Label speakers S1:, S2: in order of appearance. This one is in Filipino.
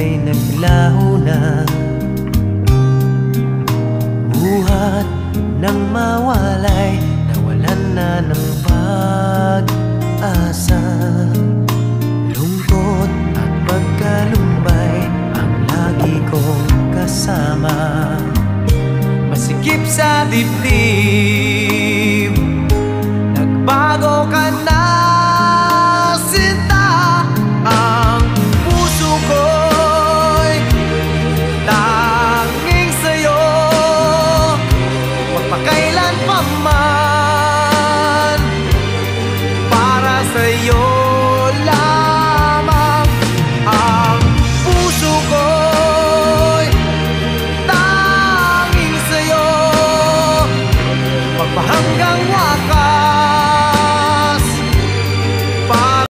S1: ay naglaho na. Buhat nang mawalay, nawalan na ng pag-asa. Lungkot at pagkalumbay ang lagi kong kasama. Masikip sa dibdib